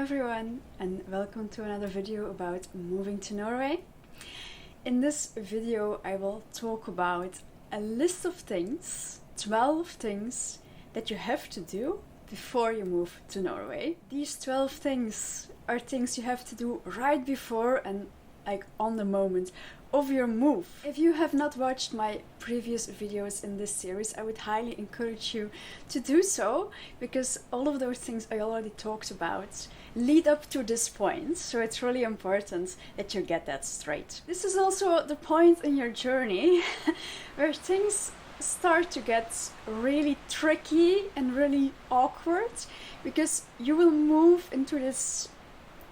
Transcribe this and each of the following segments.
everyone, and welcome to another video about moving to Norway. In this video I will talk about a list of things, 12 things that you have to do before you move to Norway. These 12 things are things you have to do right before and like on the moment of your move. If you have not watched my previous videos in this series, I would highly encourage you to do so, because all of those things I already talked about lead up to this point, so it's really important that you get that straight. This is also the point in your journey where things start to get really tricky and really awkward, because you will move into this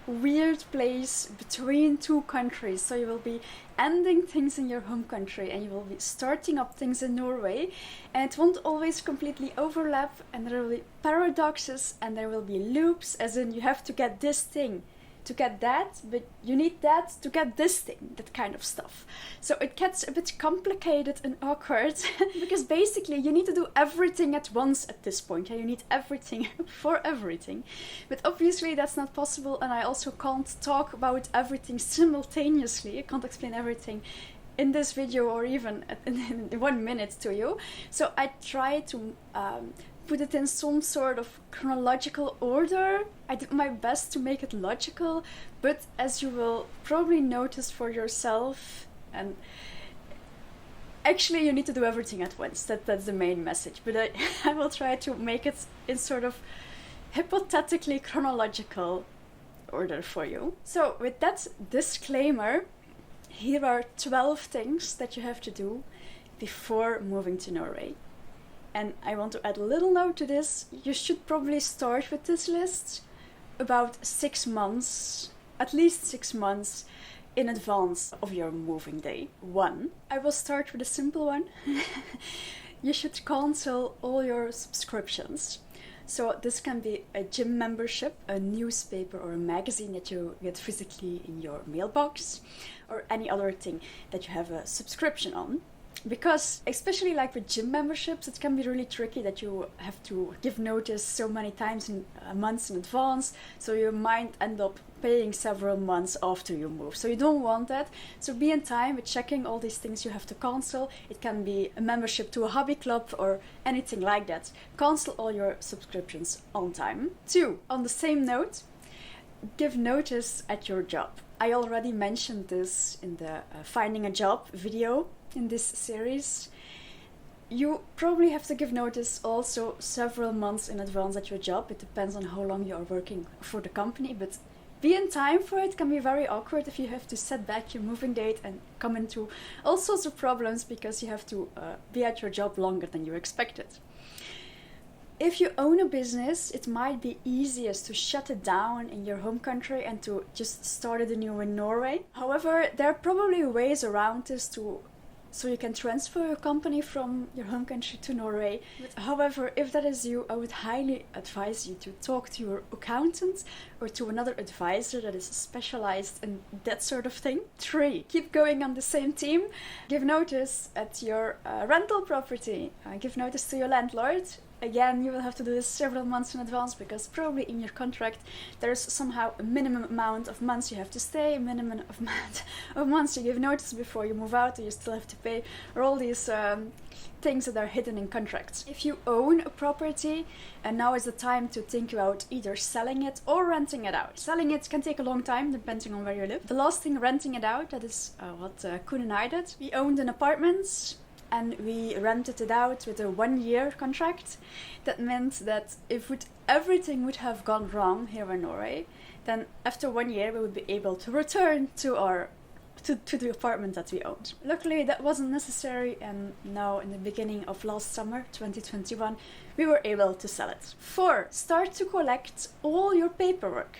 weird place between two countries. So you will be ending things in your home country and you will be starting up things in Norway, and it won't always completely overlap, and there will be paradoxes and there will be loops, as in you have to get this thing to get that, but you need that to get this thing, that kind of stuff. So it gets a bit complicated and awkward because basically you need to do everything at once at this point. You need everything for everything, but obviously that's not possible, and I also can't talk about everything simultaneously. I can't explain everything in this video or even in 1 minute to you. So I try to put it in some sort of chronological order. I did my best to make it logical, but as you will probably notice for yourself, and actually you need to do everything at once. That's the main message, but I will try to make it in sort of hypothetically chronological order for you. So with that disclaimer, here are 12 things that you have to do before moving to Norway. And I want to add a little note to this. You should probably start with this list about 6 months, at least 6 months in advance of your moving day. 1. I will start with a simple one. You should cancel all your subscriptions. So this can be a gym membership, a newspaper or a magazine that you get physically in your mailbox, or any other thing that you have a subscription on. Because especially like with gym memberships, it can be really tricky that you have to give notice so many times in months in advance, so you might end up paying several months after you move. So you don't want that. So be in time with checking all these things you have to cancel. It can be a membership to a hobby club or anything like that. Cancel all your subscriptions on time. 2. On the same note, give notice at your job. I already mentioned this in the finding a job video in this series. You probably have to give notice also several months in advance at your job. It depends on how long you are working for the company, but be in time for it. It can be very awkward if you have to set back your moving date and come into all sorts of problems because you have to be at your job longer than you expected. If you own a business, it might be easiest to shut it down in your home country and to just start it anew in Norway. However, there are probably ways around this so you can transfer your company from your home country to Norway. But however, if that is you, I would highly advise you to talk to your accountant or to another advisor that is specialized in that sort of thing. 3. Keep going on the same theme. Give notice at your rental property. Give notice to your landlord. Again, you will have to do this several months in advance, because probably in your contract there's somehow a minimum amount of months you have to stay, a minimum amount of months you give notice before you move out, and you still have to pay, or all these things that are hidden in contracts. If you own a property, and now is the time to think about either selling it or renting it out. Selling it can take a long time depending on where you live. The last thing, renting it out, that is what Kun and I did. We owned an apartment and we rented it out with a 1-year contract. That meant that if everything would have gone wrong here in Norway, then after 1 year we would be able to return to the apartment that we owned. Luckily that wasn't necessary, and now in the beginning of last summer, 2021, we were able to sell it. 4. Start to collect all your paperwork.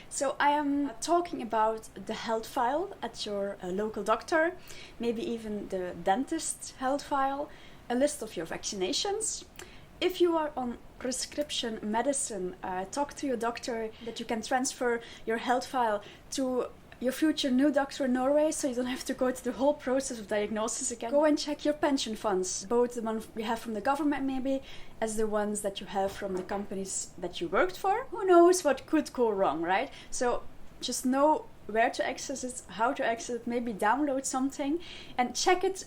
So I am talking about the health file at your local doctor, maybe even the dentist health file, a list of your vaccinations. If you are on prescription medicine, talk to your doctor that you can transfer your health file to your future new doctor in Norway, so you don't have to go through the whole process of diagnosis again. Go and check your pension funds, both the ones you have from the government maybe, as the ones that you have from the companies that you worked for. Who knows what could go wrong, right? So just know where to access it, how to access it, maybe download something and check it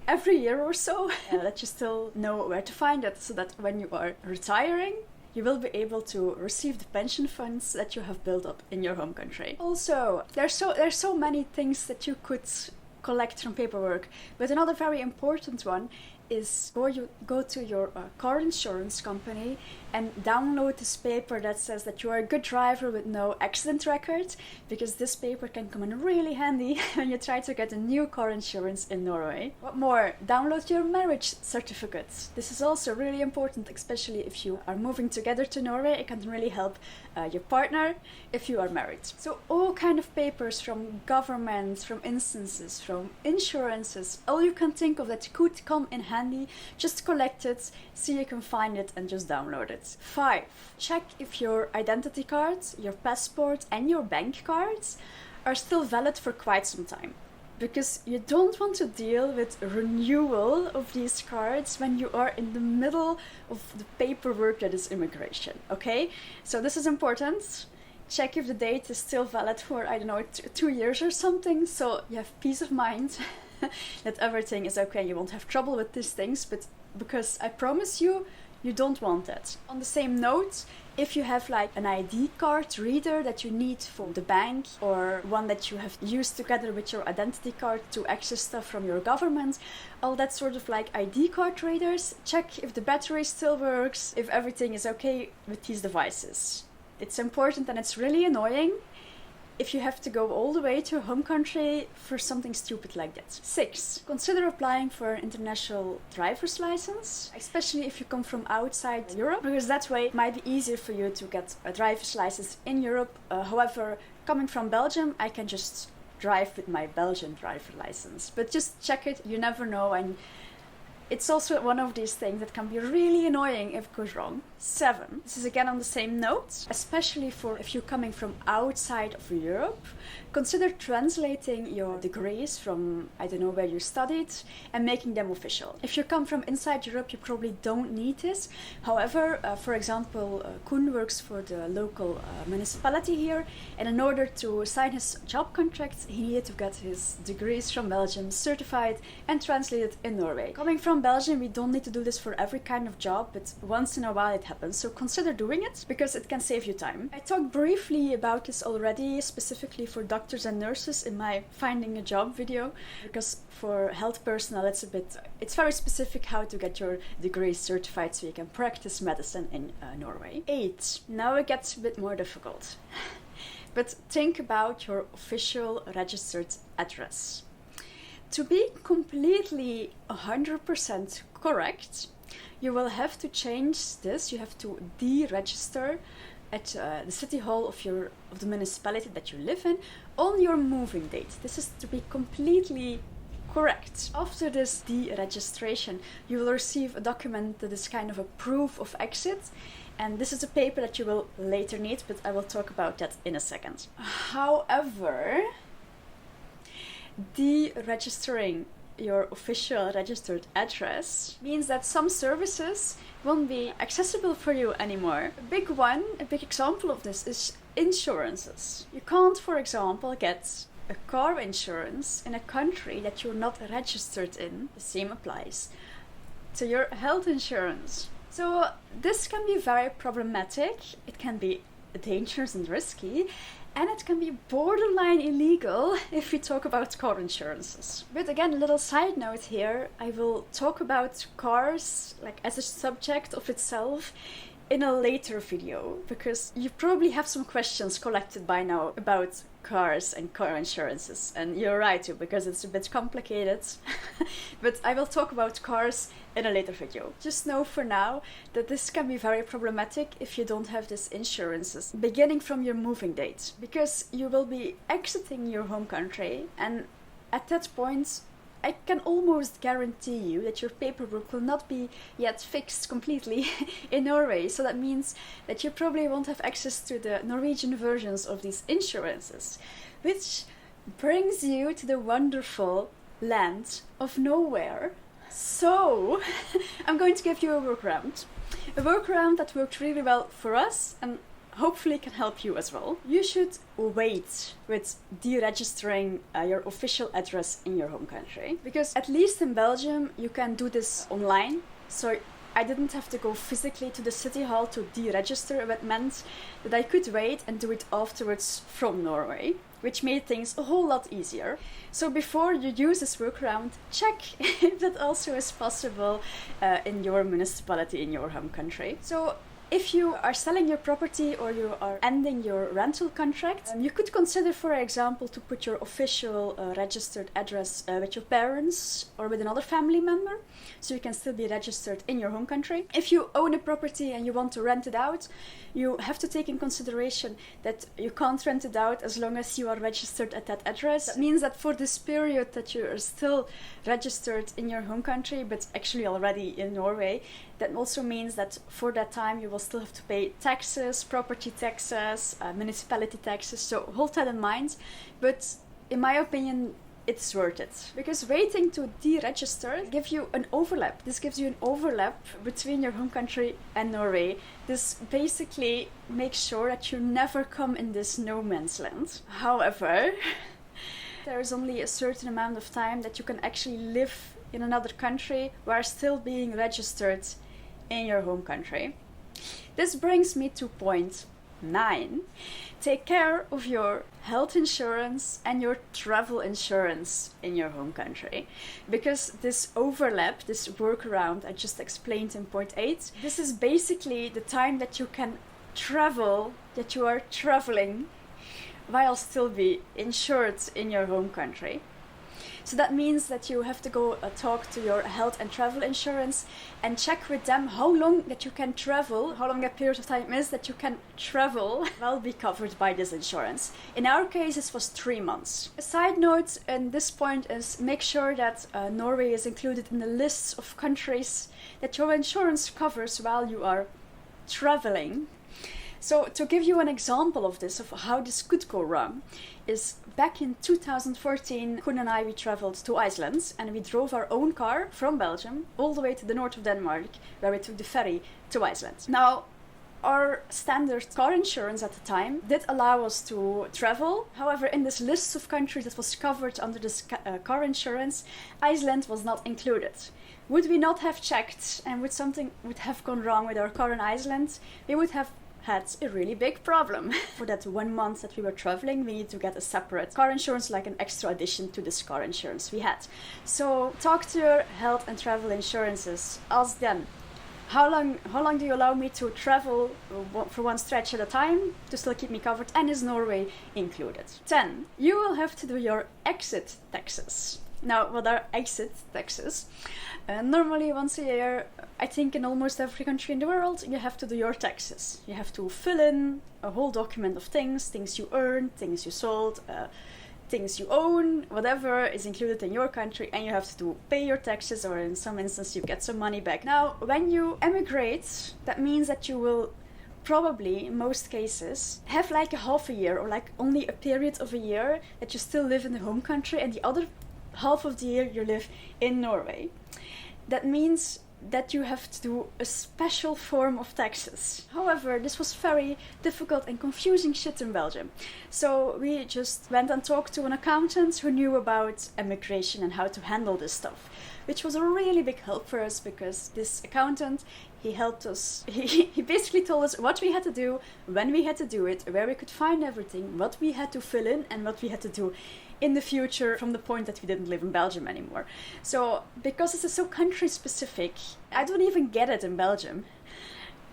every year or so, that you still know where to find it, so that when you are retiring, you will be able to receive the pension funds that you have built up in your home country. Also, there's so many things that you could collect from paperwork, but another very important one is go to your car insurance company and download this paper that says that you are a good driver with no accident record, because this paper can come in really handy when you try to get a new car insurance in Norway. What more? Download your marriage certificate. This is also really important, especially if you are moving together to Norway. It can really help your partner if you are married. So all kind of papers from governments, from instances, from insurances, all you can think of that could come in handy, just collect it, see you can find it and just download it. 5. Check if your identity cards, your passport and your bank cards are still valid for quite some time. Because you don't want to deal with renewal of these cards when you are in the middle of the paperwork that is immigration, okay? So this is important. Check if the date is still valid for, I don't know, 2 years or something, so you have peace of mind that everything is okay. You won't have trouble with these things, but because I promise you, you don't want that. On the same note, if you have like an ID card reader that you need for the bank, or one that you have used together with your identity card to access stuff from your government, all that sort of like ID card readers, check if the battery still works, if everything is okay with these devices. It's important, and it's really annoying if you have to go all the way to your home country for something stupid like that. 6. Consider applying for an international driver's license, especially if you come from outside Europe, because that way it might be easier for you to get a driver's license in Europe. However, coming from Belgium, I can just drive with my Belgian driver's license. But just check it, you never know, and it's also one of these things that can be really annoying if it goes wrong. 7. This is again on the same note, especially for if you're coming from outside of Europe. Consider translating your degrees from, I don't know, where you studied and making them official. If you come from inside Europe, you probably don't need this. However, for example, Koen works for the local municipality here, and in order to sign his job contract, he needed to get his degrees from Belgium certified and translated in Norway. Coming from Belgium, we don't need to do this for every kind of job, but once in a while it happens, so consider doing it because it can save you time. I talked briefly about this already, specifically for doctors and nurses in my finding a job video, because for health personnel it's very specific how to get your degree certified so you can practice medicine in Norway. 8. Now it gets a bit more difficult. But think about your official registered address. To be completely 100% correct, you will have to change this. You have to deregister at the city hall of the municipality that you live in on your moving date. This is to be completely correct. After this deregistration, you will receive a document that is kind of a proof of exit, and this is a paper that you will later need, but I will talk about that in a second. However, deregistering your official registered address means that some services won't be accessible for you anymore. A big example of this is insurances. You can't, for example, get a car insurance in a country that you're not registered in. The same applies to your health insurance. So this can be very problematic. It can be dangerous and risky, and it can be borderline illegal if we talk about car insurances. But again, a little side note here, I will talk about cars like as a subject of itself in a later video, because you probably have some questions collected by now about cars and car insurances, and you're right too, because it's a bit complicated. But I will talk about cars in a later video. Just know for now that this can be very problematic if you don't have these insurances beginning from your moving date, because you will be exiting your home country, and at that point I can almost guarantee you that your paperwork will not be yet fixed completely in Norway. So that means that you probably won't have access to the Norwegian versions of these insurances, which brings you to the wonderful land of nowhere. So I'm going to give you a workaround that worked really well for us and hopefully can help you as well. You should wait with deregistering your official address in your home country, because at least in Belgium you can do this online. So I didn't have to go physically to the city hall to deregister. It meant that I could wait and do it afterwards from Norway, which made things a whole lot easier. So before you use this workaround, check if that also is possible in your municipality, in your home country. So if you are selling your property or you are ending your rental contract, you could consider, for example, to put your official registered address with your parents or with another family member, so you can still be registered in your home country. If you own a property and you want to rent it out, you have to take in consideration that you can't rent it out as long as you are registered at that address. That means that for this period that you are still registered in your home country, but actually already in Norway, that also means that for that time you will still have to pay taxes, property taxes, municipality taxes, so hold that in mind. But in my opinion, it's worth it, because waiting to deregister gives you an overlap. This gives you an overlap between your home country and Norway. This basically makes sure that you never come in this no man's land. However, there is only a certain amount of time that you can actually live in another country while still being registered in your home country. This brings me to point 9. Take care of your health insurance and your travel insurance in your home country, because this overlap, this workaround I just explained in point 8, this is basically the time that you can travel, that you are traveling while still be insured in your home country. So that means that you have to go talk to your health and travel insurance and check with them how long that you can travel, how long a period of time is that you can travel while be covered by this insurance. In our case, this was 3 months. A side note in this point is make sure that Norway is included in the lists of countries that your insurance covers while you are traveling. So to give you an example of this, of how this could go wrong, is back in 2014, Koen and I, we traveled to Iceland and we drove our own car from Belgium all the way to the north of Denmark, where we took the ferry to Iceland. Now, our standard car insurance at the time did allow us to travel. However, in this list of countries that was covered under this car insurance, Iceland was not included. Would we not have checked and would something would have gone wrong with our car in Iceland, we would have had a really big problem. For that 1 month that we were traveling, we need to get a separate car insurance, like an extra addition to this car insurance we had. So talk to your health and travel insurances. Ask them, how long do you allow me to travel for one stretch at a time to still keep me covered, and is Norway included? 10. You will have to do your exit taxes. Now, what are exit taxes? Normally once a year, I think in almost every country in the world, you have to do your taxes. You have to fill in a whole document of things you earned, things you sold, things you own, whatever is included in your country, and you have to pay your taxes, or in some instances you get some money back. Now, when you emigrate, that means that you will probably, in most cases, have like a half a year, or like only a period of a year that you still live in the home country, and the other half of the year you live in Norway. That means that you have to do a special form of taxes. However, this was very difficult and confusing shit in Belgium. So we just went and talked to an accountant who knew about immigration and how to handle this stuff, which was a really big help for us, because this accountant, he helped us. He basically told us what we had to do, when we had to do it, where we could find everything, what we had to fill in, and what we had to do in the future from the point that we didn't live in Belgium anymore. So, because this is so country specific, I don't even get it in Belgium.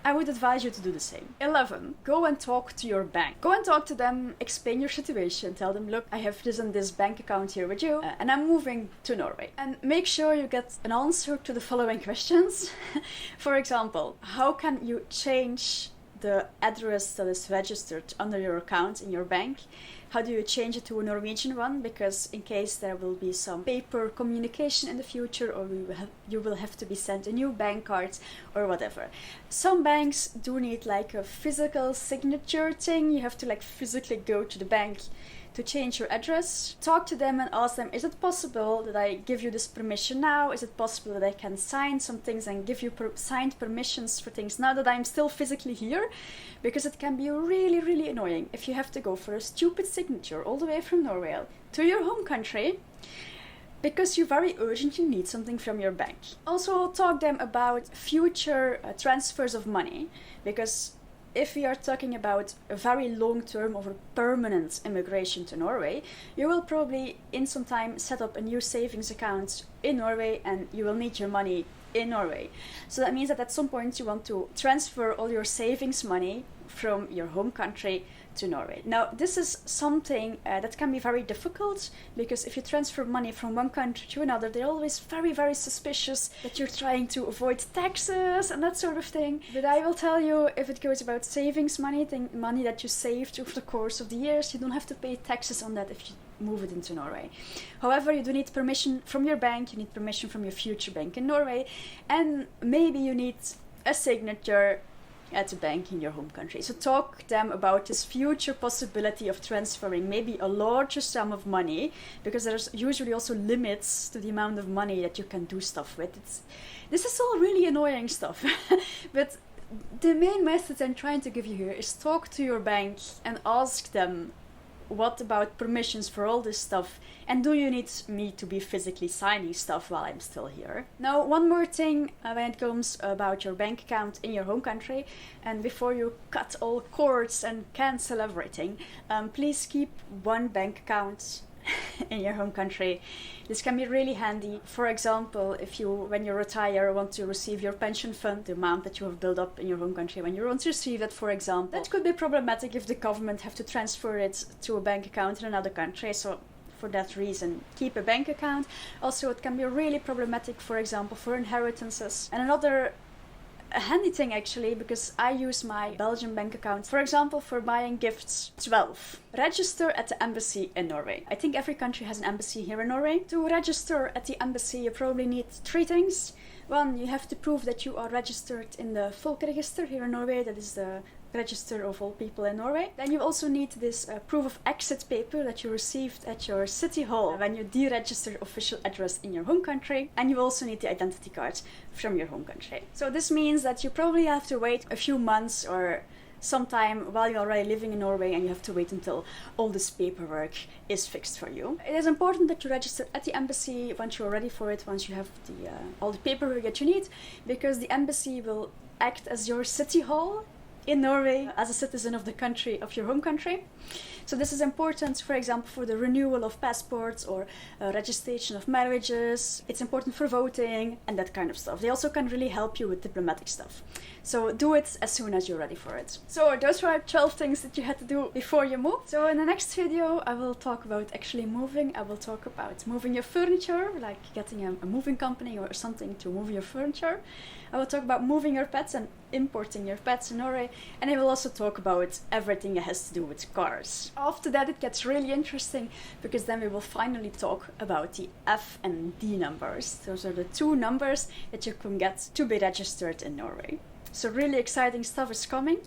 I would advise you to do the same. 11. Go and talk to your bank. Go and talk to them, explain your situation, tell them, look, I have this and this bank account here with you, and I'm moving to Norway. And make sure you get an answer to the following questions. For example, how can you change the address that is registered under your account in your bank, how do you change it to a Norwegian one? Because in case there will be some paper communication in the future, or you will have to be sent a new bank card or whatever. Some banks do need like a physical signature thing. You have to like physically go to the bank to change your address. Talk to them and ask them, is it possible that I give you this permission now? Is it possible that I can sign some things and give you signed permissions for things now that I'm still physically here? Because it can be really, really annoying if you have to go for a stupid signature all the way from Norway to your home country because you very urgently need something from your bank. Also talk to them about future transfers of money, because if we are talking about a very long-term or permanent immigration to Norway, you will probably in some time set up a new savings account in Norway and you will need your money in Norway. So that means that at some point you want to transfer all your savings money from your home country to Norway. Now, this is something that can be very difficult, because if you transfer money from one country to another, they're always very, very suspicious that you're trying to avoid taxes and that sort of thing. But I will tell you, if it goes about savings money, money that you saved over the course of the years, you don't have to pay taxes on that if you move it into Norway. However, you do need permission from your bank, you need permission from your future bank in Norway, and maybe you need a signature at a bank in your home country. So talk to them about this future possibility of transferring maybe a larger sum of money, because there's usually also limits to the amount of money that you can do stuff with. This is all really annoying stuff. But the main message I'm trying to give you here is talk to your bank and ask them, what about permissions for all this stuff? And do you need me to be physically signing stuff while I'm still here? Now, one more thing when it comes about your bank account in your home country, and before you cut all cords and cancel everything, please keep one bank account in your home country. This can be really handy. For example, if you, when you retire, want to receive your pension fund, the amount that you have built up in your home country, when you want to receive that, for example, that could be problematic if the government have to transfer it to a bank account in another country. So for that reason, keep a bank account. Also, it can be really problematic, for example, for inheritances. And another handy thing, actually, because I use my Belgian bank account, for example, for buying gifts. 12. Register at the embassy in Norway. I think every country has an embassy here in Norway. To register at the embassy, you probably need 3 things. 1, you have to prove that you are registered in the folkregister here in Norway. That is the register of all people in Norway. Then you also need this proof of exit paper that you received at your city hall when you deregistered official address in your home country. And you also need the identity card from your home country. So this means that you probably have to wait a few months or sometime while you're already living in Norway, and you have to wait until all this paperwork is fixed for you. It is important that you register at the embassy once you're ready for it, once you have all the paperwork that you need, because the embassy will act as your city hall in Norway as a citizen of the country, of your home country. So this is important, for example, for the renewal of passports or registration of marriages. It's important for voting and that kind of stuff. They also can really help you with diplomatic stuff. So do it as soon as you're ready for it. So those were 12 things that you had to do before you move. So in the next video, I will talk about actually moving. I will talk about moving your furniture, like getting a moving company or something to move your furniture. I will talk about moving your pets and importing your pets in Norway. And I will also talk about everything that has to do with cars. After that, it gets really interesting, because then we will finally talk about the F and D numbers. Those are the 2 numbers that you can get to be registered in Norway. So really exciting stuff is coming.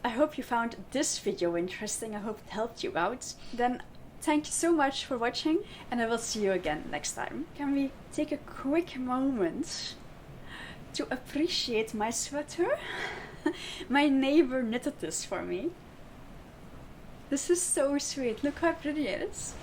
I hope you found this video interesting. I hope it helped you out. Then thank you so much for watching, and I will see you again next time. Can we take a quick moment to appreciate my sweater? My neighbor knitted this for me. This is so sweet. Look how pretty it is.